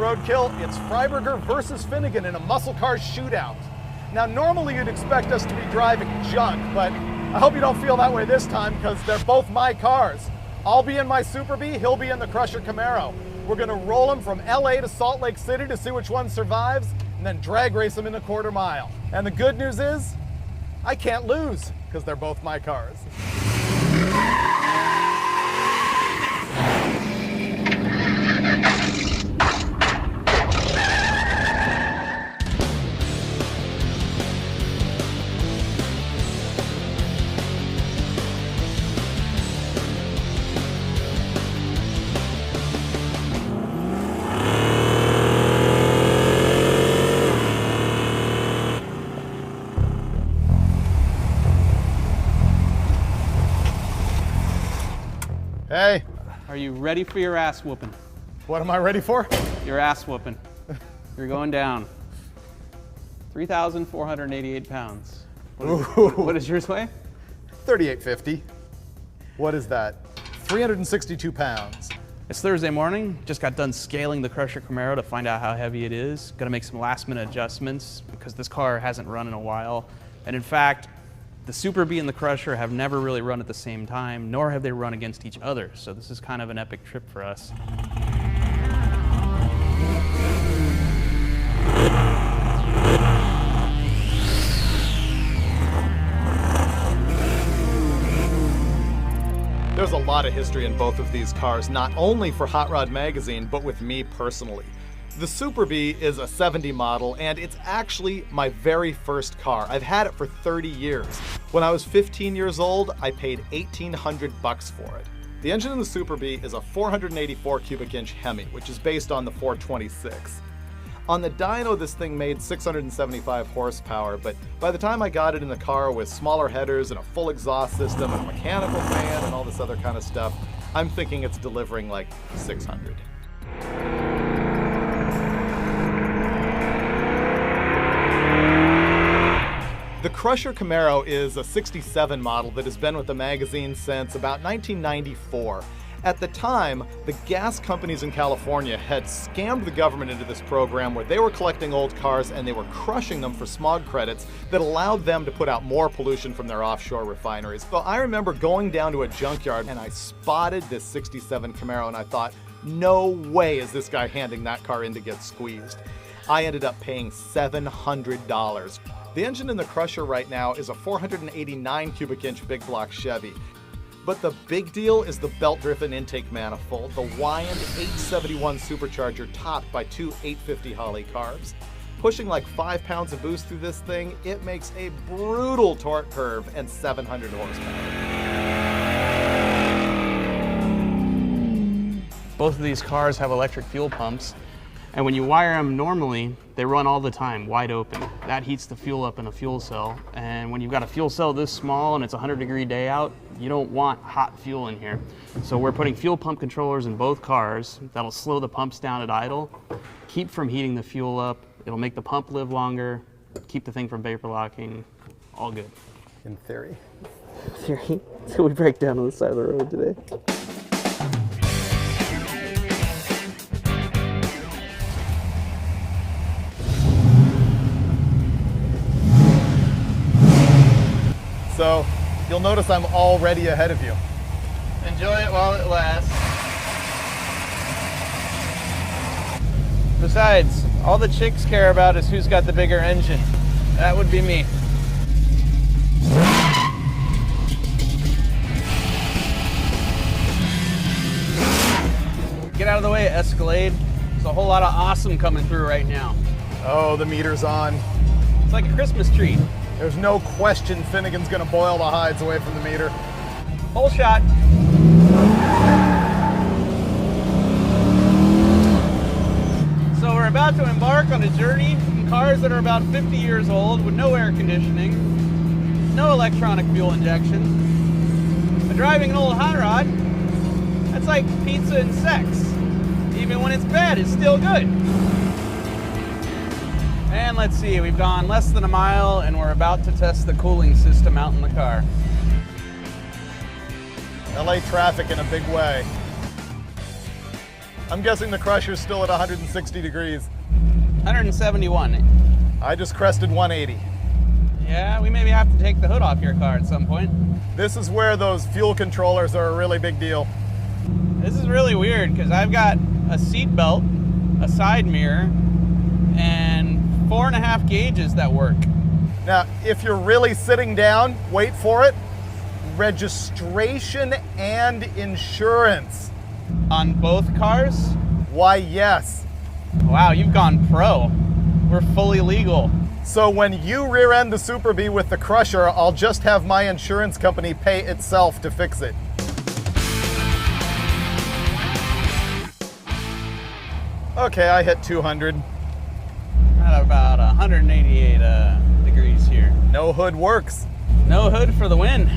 Roadkill. It's Freiberger versus Finnegan in a muscle car shootout. Now, normally you'd expect us to be driving junk, but I hope you don't feel that way this time because they're both my cars. I'll be in my Super Bee, he'll be in the Crusher Camaro. We're gonna roll him from LA to Salt Lake City to see which one survives, and then drag race him in a quarter mile. And the good news is, I can't lose because they're both my cars. Hey. Are you ready for your ass whooping? What am I ready for? Your ass whooping. You're going down. 3,488 pounds. What does yours weigh? 3850. What is that? 362 pounds. It's Thursday morning. Just got done scaling the Crusher Camaro to find out how heavy it is. Gonna make some last minute adjustments because this car hasn't run in a while. And in fact, the Super Bee and the Crusher have never really run at the same time, nor have they run against each other. So this is kind of an epic trip for us. There's a lot of history in both of these cars, not only for Hot Rod Magazine, but with me personally. The Super Bee is a 70 model, and it's actually my very first car. I've had it for 30 years. When I was 15 years old, I paid $1,800 for it. The engine in the Super Bee is a 484 cubic inch Hemi, which is based on the 426. On the dyno, this thing made 675 horsepower, but by the time I got it in the car with smaller headers and a full exhaust system and a mechanical fan and all this other kind of stuff, I'm thinking it's delivering like 600. The Crusher Camaro is a 67 model that has been with the magazine since about 1994. At the time, the gas companies in California had scammed the government into this program where they were collecting old cars and they were crushing them for smog credits that allowed them to put out more pollution from their offshore refineries. So I remember going down to a junkyard and I spotted this 67 Camaro and I thought, no way is this guy handing that car in to get squeezed. I ended up paying $700. The engine in the Crusher right now is a 489 cubic inch big block Chevy. But the big deal is the belt-driven intake manifold, the Wyand 871 supercharger topped by two 850 Holley carbs. Pushing like 5 pounds of boost through this thing, it makes a brutal torque curve and 700 horsepower. Both of these cars have electric fuel pumps, and when you wire them normally, they run all the time, wide open. That heats the fuel up in a fuel cell, and when you've got a fuel cell this small and it's a 100-degree day out, you don't want hot fuel in here. So we're putting fuel pump controllers in both cars that'll slow the pumps down at idle, keep from heating the fuel up, it'll make the pump live longer, keep the thing from vapor locking, all good. In theory. Theory? So we break down on the side of the road today. So, you'll notice I'm already ahead of you. Enjoy it while it lasts. Besides, all the chicks care about is who's got the bigger engine. That would be me. Get out of the way, Escalade. There's a whole lot of awesome coming through right now. Oh, the meter's on. It's like a Christmas tree. There's no question Finnegan's gonna boil the hides away from the meter. Whole shot. So we're about to embark on a journey in cars that are about 50 years old with no air conditioning, no electronic fuel injection. But driving an old hot rod, that's like pizza and sex. Even when it's bad, it's still good. And let's see, we've gone less than a mile and we're about to test the cooling system out in the car. LA traffic in a big way. I'm guessing the crusher's still at 160 degrees. 171. I just crested 180. Yeah, we maybe have to take the hood off your car at some point. This is where those fuel controllers are a really big deal. This is really weird because I've got a seat belt, a side mirror, and 4.5 gauges that work. Now, if you're really sitting down, wait for it, registration and insurance. On both cars? Why, yes. Wow, you've gone pro. We're fully legal. So when you rear end the Super Bee with the crusher, I'll just have my insurance company pay itself to fix it. Okay, I hit 200. At about 188 degrees here. No hood works. No hood for the win.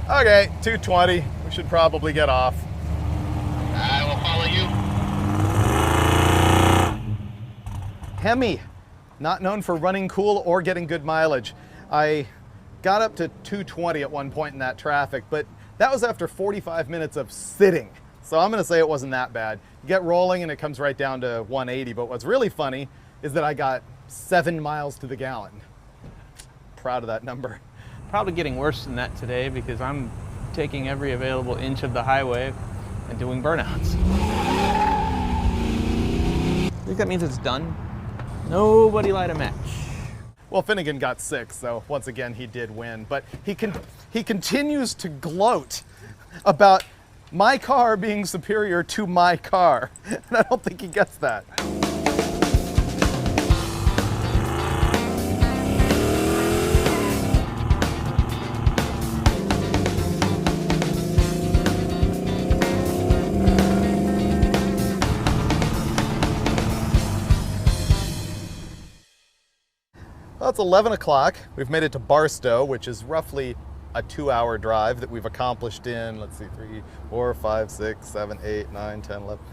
Okay, 220. We should probably get off. I will follow you. Hemi, not known for running cool or getting good mileage. I got up to 220 at one point in that traffic, but that was after 45 minutes of sitting. So I'm gonna say it wasn't that bad. You get rolling and it comes right down to 180, but what's really funny is that I got 7 miles to the gallon. Proud of that number. Probably getting worse than that today because I'm taking every available inch of the highway and doing burnouts. I think that means it's done. Nobody light a match. Well, Finnegan got 6, so once again he did win. But he continues to gloat about my car being superior to my car. And I don't think he gets that. Well, it's 11 o'clock. We've made it to Barstow, which is roughly a 2-hour drive that we've accomplished in, let's see, 3, 4, 5, 6, 7, 8, 9, 10, 11.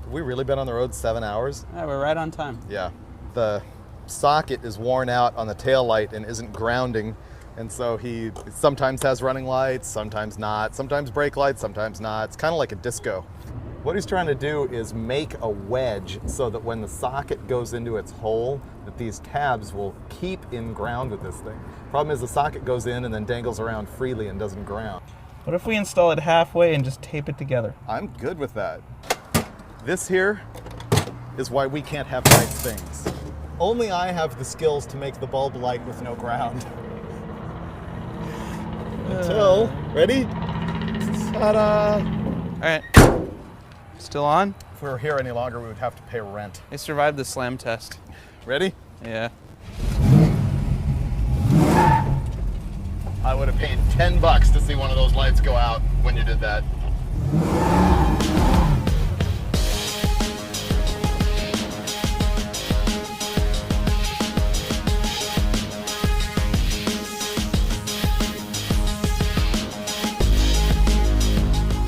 Have we really been on the road 7 hours? Yeah, we're right on time. Yeah. The socket is worn out on the tail light and isn't grounding. And so he sometimes has running lights, sometimes not, sometimes brake lights, sometimes not. It's kind of like a disco. What he's trying to do is make a wedge so that when the socket goes into its hole, that these tabs will keep in ground with this thing. Problem is the socket goes in and then dangles around freely and doesn't ground. What if we install it halfway and just tape it together? I'm good with that. This here is why we can't have nice things. Only I have the skills to make the bulb light with no ground. Until, ready? Ta-da! All right. Still on? If we were here any longer, we would have to pay rent. I survived the slam test. Ready? Yeah. I would have paid $10 to see one of those lights go out when you did that.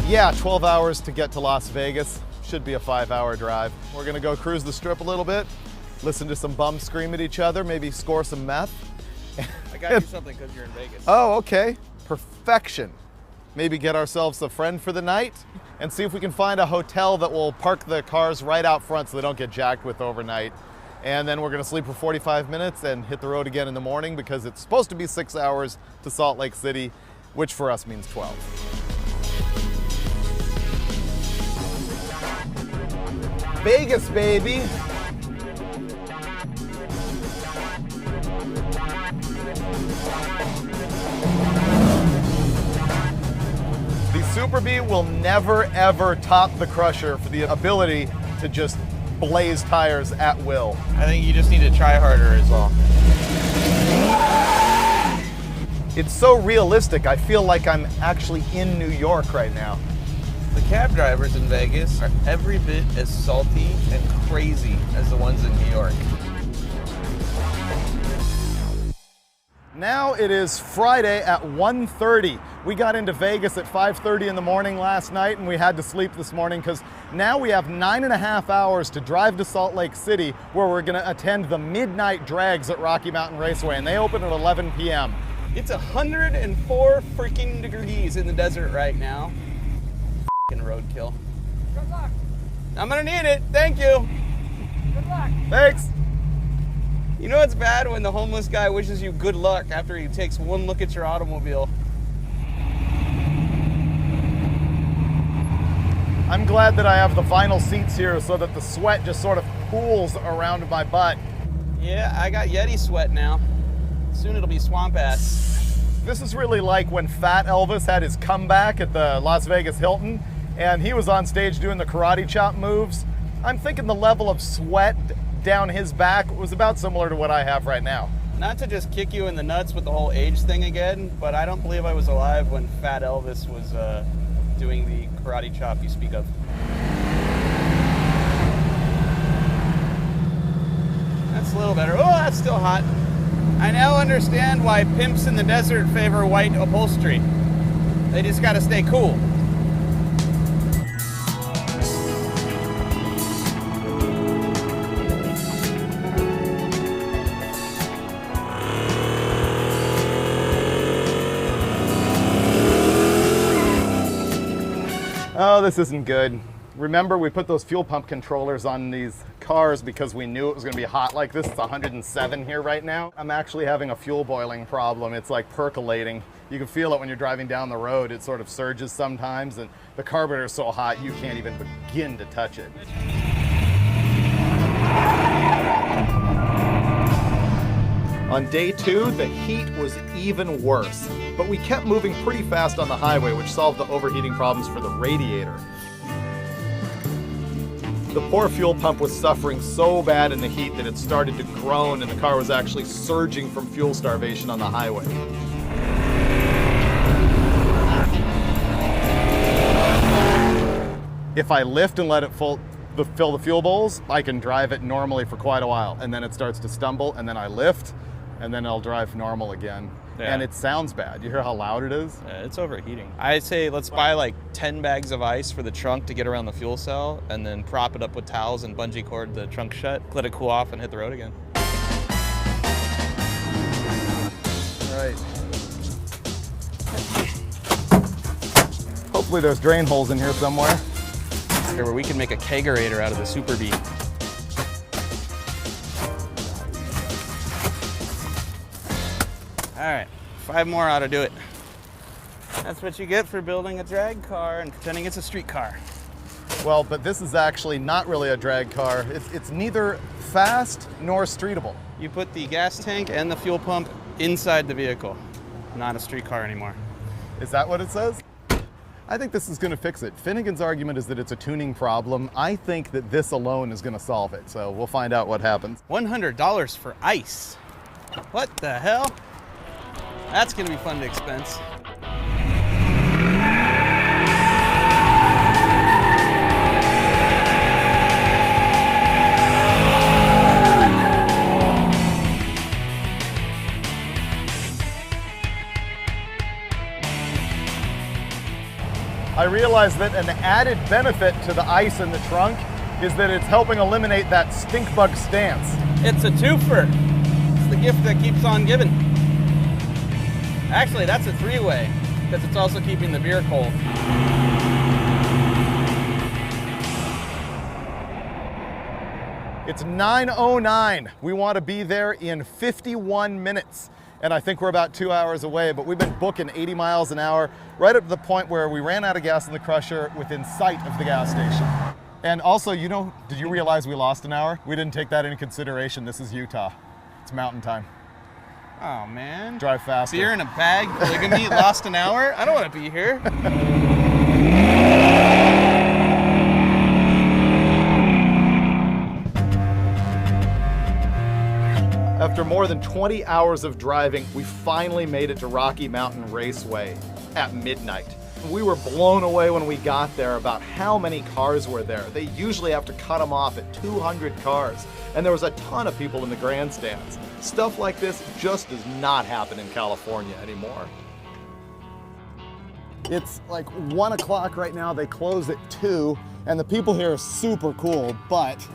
Yeah, 12 hours to get to Las Vegas. Should be a 5-hour drive. We're gonna go cruise the strip a little bit, listen to some bums scream at each other, maybe score some meth. I got you something because you're in Vegas. Oh, okay. Perfection. Maybe get ourselves a friend for the night and see if we can find a hotel that will park the cars right out front so they don't get jacked with overnight. And then we're gonna sleep for 45 minutes and hit the road again in the morning because it's supposed to be 6 hours to Salt Lake City, which for us means 12. Vegas, baby. The Super Bee will never, ever top the Crusher for the ability to just blaze tires at will. I think you just need to try harder is all. It's so realistic, I feel like I'm actually in New York right now. The cab drivers in Vegas are every bit as salty and crazy as the ones in New York. Now it is Friday at 1:30. We got into Vegas at 5:30 in the morning last night and we had to sleep this morning because now we have 9.5 hours to drive to Salt Lake City where we're gonna attend the midnight drags at Rocky Mountain Raceway and they open at 11 p.m. It's 104 freaking degrees in the desert right now. F***ing roadkill. I'm gonna need it. Thank you. Good luck. Thanks. You know it's bad when the homeless guy wishes you good luck after he takes one look at your automobile. I'm glad that I have the vinyl seats here so that the sweat just sort of pools around my butt. Yeah, I got Yeti sweat now. Soon it'll be swamp ass. This is really like when Fat Elvis had his comeback at the Las Vegas Hilton and he was on stage doing the karate chop moves. I'm thinking the level of sweat down his back was about similar to what I have right now. Not to just kick you in the nuts with the whole age thing again, but I don't believe I was alive when Fat Elvis was doing the karate chop you speak of. That's a little better. Oh, that's still hot. I now understand why pimps in the desert favor white upholstery. They just gotta stay cool. Oh, this isn't good. Remember, we put those fuel pump controllers on these cars because we knew it was going to be hot like this. It's 107 here right now. I'm actually having a fuel boiling problem. It's like percolating. You can feel it when you're driving down the road. It sort of surges sometimes, and the carburetor is so hot you can't even begin to touch it. On day 2, the heat was even worse, but we kept moving pretty fast on the highway, which solved the overheating problems for the radiator. The poor fuel pump was suffering so bad in the heat that it started to groan and the car was actually surging from fuel starvation on the highway. If I lift and let it fill the fuel bowls, I can drive it normally for quite a while, and then it starts to stumble, and then I lift, and then I'll drive normal again. Yeah. And it sounds bad. You hear how loud it is? Yeah, it's overheating. I'd say let's buy like 10 bags of ice for the trunk to get around the fuel cell, and then prop it up with towels and bungee cord the trunk shut, let it cool off, and hit the road again. Right. Hopefully there's drain holes in here somewhere. Here, where we can make a kegerator out of the Super Bee. All right, 5 more ought to do it. That's what you get for building a drag car and pretending it's a street car. Well, but this is actually not really a drag car. It's neither fast nor streetable. You put the gas tank and the fuel pump inside the vehicle. Not a street car anymore. Is that what it says? I think this is going to fix it. Finnegan's argument is that it's a tuning problem. I think that this alone is going to solve it, so we'll find out what happens. $100 for ice. What the hell? That's gonna be fun to expense. I realize that an added benefit to the ice in the trunk is that it's helping eliminate that stink bug stance. It's a twofer. It's the gift that keeps on giving. Actually, that's a 3-way, because it's also keeping the beer cold. It's 9:09. We want to be there in 51 minutes. And I think we're about 2 hours away, but we've been booking 80 miles an hour, right up to the point where we ran out of gas in the Crusher within sight of the gas station. And also, you know, did you realize we lost an hour? We didn't take that into consideration. This is Utah. It's mountain time. Oh man. Drive faster. Beer in a bag, polygamy, lost an hour? I don't want to be here. After more than 20 hours of driving, we finally made it to Rocky Mountain Raceway at midnight. We were blown away when we got there about how many cars were there. They usually have to cut them off at 200 cars, and there was a ton of people in the grandstands. Stuff like this just does not happen in California anymore. It's like 1 o'clock right now. They close at 2, and the people here are super cool, but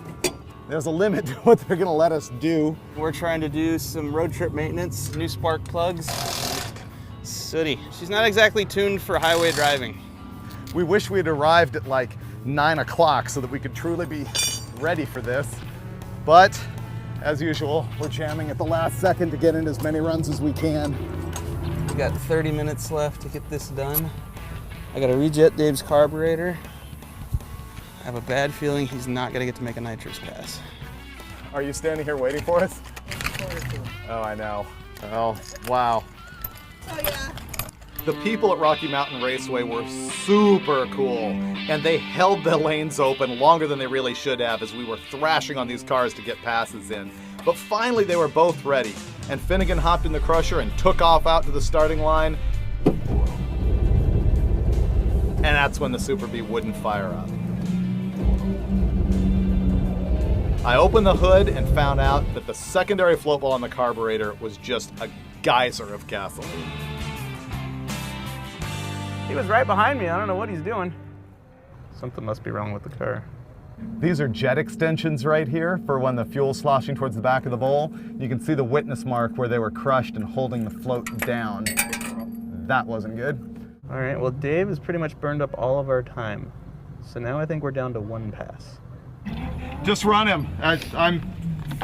there's a limit to what they're gonna let us do. We're trying to do some road trip maintenance, new spark plugs. Sooty. She's not exactly tuned for highway driving. We wish we had arrived at like 9 o'clock so that we could truly be ready for this. But as usual, we're jamming at the last second to get in as many runs as we can. We got 30 minutes left to get this done. I gotta rejet Dave's carburetor. I have a bad feeling he's not gonna get to make a nitrous pass. Are you standing here waiting for us? Oh, I know. Oh, wow. Oh, yeah. The people at Rocky Mountain Raceway were super cool, and they held the lanes open longer than they really should have as we were thrashing on these cars to get passes in. But finally they were both ready, and Finnegan hopped in the Crusher and took off out to the starting line. And that's when the Super Bee wouldn't fire up. I opened the hood and found out that the secondary float ball on the carburetor was just a geyser of gasoline. He was right behind me. I don't know what he's doing. Something must be wrong with the car. These are jet extensions right here for when the fuel's sloshing towards the back of the bowl. You can see the witness mark where they were crushed and holding the float down. That wasn't good. All right, well, Dave has pretty much burned up all of our time. So now I think we're down to 1 pass. Just run him. I'm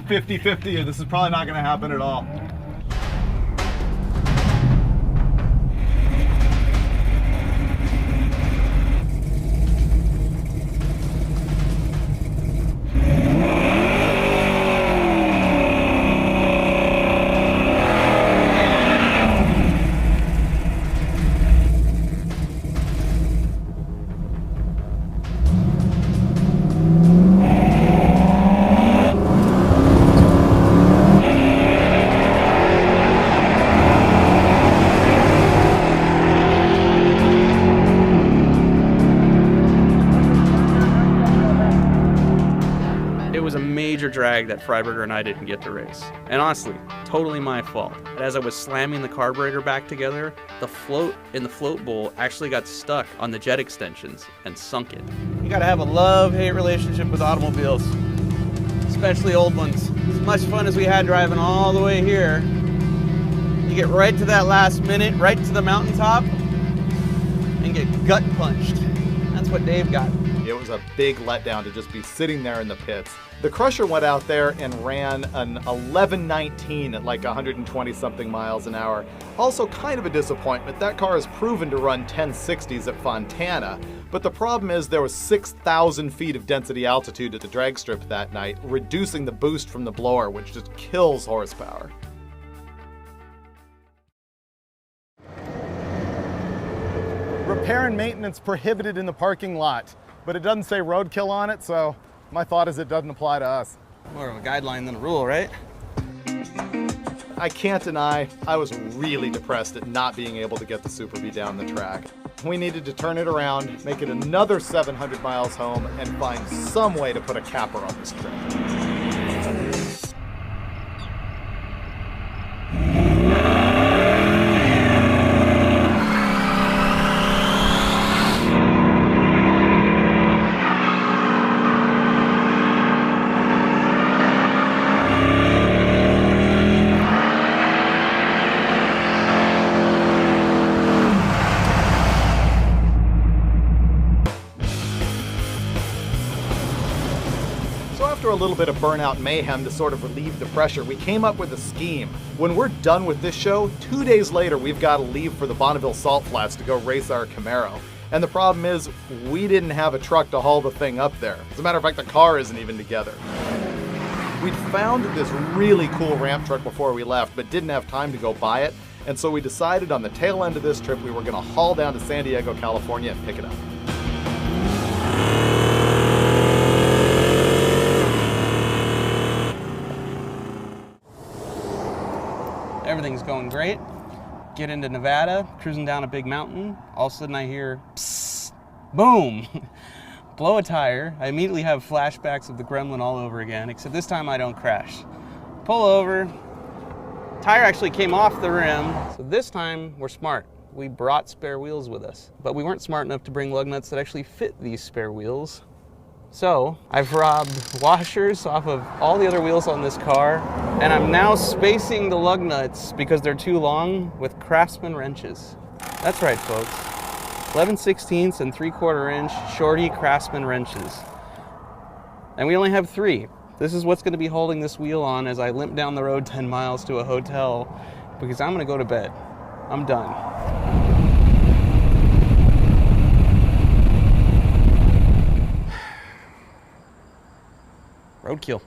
50-50. This is probably not going to happen at all. Drag that Freiberger and I didn't get to race. And honestly, totally my fault. As I was slamming the carburetor back together, the float in the float bowl actually got stuck on the jet extensions and sunk it. You gotta have a love-hate relationship with automobiles, especially old ones. As much fun as we had driving all the way here, you get right to that last minute, right to the mountaintop, and get gut punched. That's what Dave got. It was a big letdown to just be sitting there in the pits. The Crusher went out there and ran an 11:19 at like 120 something miles an hour. Also kind of a disappointment. That car is proven to run 1060s at Fontana, but the problem is there was 6,000 feet of density altitude at the drag strip that night, reducing the boost from the blower, which just kills horsepower. Repair and maintenance prohibited in the parking lot, but it doesn't say roadkill on it, so my thought is it doesn't apply to us. More of a guideline than a rule, right? I can't deny I was really depressed at not being able to get the Super Bee down the track. We needed to turn it around, make it another 700 miles home, and find some way to put a capper on this trip. After a little bit of burnout mayhem to sort of relieve the pressure, we came up with a scheme. When we're done with this show, 2 days later we've got to leave for the Bonneville Salt Flats to go race our Camaro. And the problem is, we didn't have a truck to haul the thing up there. As a matter of fact, the car isn't even together. We'd found this really cool ramp truck before we left, but didn't have time to go buy it, and so we decided on the tail end of this trip we were going to haul down to San Diego, California and pick it up. Everything's going great. Get into Nevada, cruising down a big mountain. All of a sudden I hear, psst, boom, blow a tire. I immediately have flashbacks of the Gremlin all over again, except this time I don't crash. Pull over, tire actually came off the rim. So this time we're smart. We brought spare wheels with us, but we weren't smart enough to bring lug nuts that actually fit these spare wheels. So I've robbed washers off of all the other wheels on this car, and I'm now spacing the lug nuts because they're too long with Craftsman wrenches. That's right, folks. 11/16 and 3/4 inch Shorty Craftsman wrenches. And we only have 3. This is what's going to be holding this wheel on as I limp down the road 10 miles to a hotel because I'm going to go to bed. I'm done. Roadkill.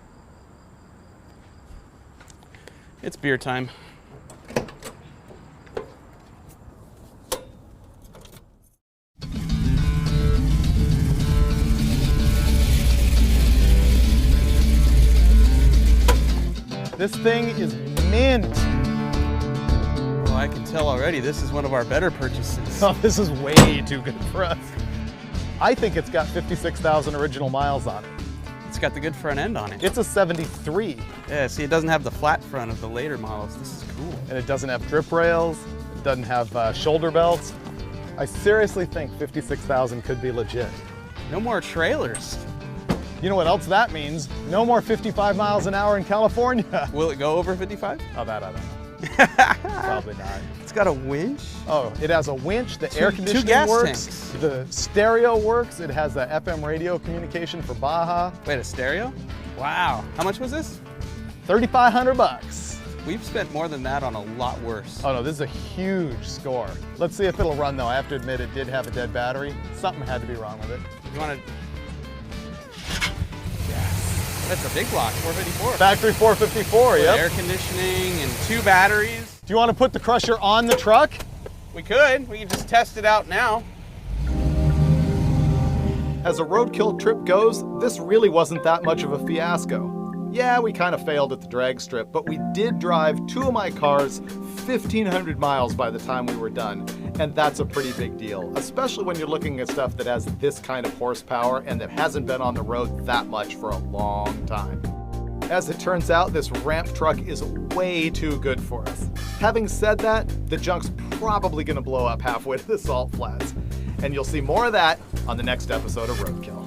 It's beer time. This thing is mint. Well, I can tell already this is one of our better purchases. Oh, this is way too good for us. I think it's got 56,000 original miles on it. It's got the good front end on it. It's a 73. Yeah, see, it doesn't have the flat front of the later models. This is cool. And it doesn't have drip rails. It doesn't have shoulder belts. I seriously think 56,000 could be legit. No more trailers. You know what else that means? No more 55 miles an hour in California. Will it go over 55? Oh, that I don't know. Probably not. It's got a winch. Oh, it has a winch, the air Two conditioning gas works, tanks. the stereo works, it has the FM radio communication for Baja. Wait, a stereo? Wow. How much was this? $3,500. We've spent more than that on a lot worse. Oh no, this is a huge score. Let's see if it'll run though. I have to admit it did have a dead battery. Something had to be wrong with it. You want to? That's a big block, 454. Factory 454, With yep. air conditioning and 2 batteries. Do you want to put the crusher on the truck? We could. We can just test it out now. As a roadkill trip goes, this really wasn't that much of a fiasco. Yeah, we kind of failed at the drag strip, but we did drive 2 of my cars 1,500 miles by the time we were done. And that's a pretty big deal, especially when you're looking at stuff that has this kind of horsepower and that hasn't been on the road that much for a long time. As it turns out, this ramp truck is way too good for us. Having said that, the junk's probably gonna blow up halfway to the salt flats. And you'll see more of that on the next episode of Roadkill.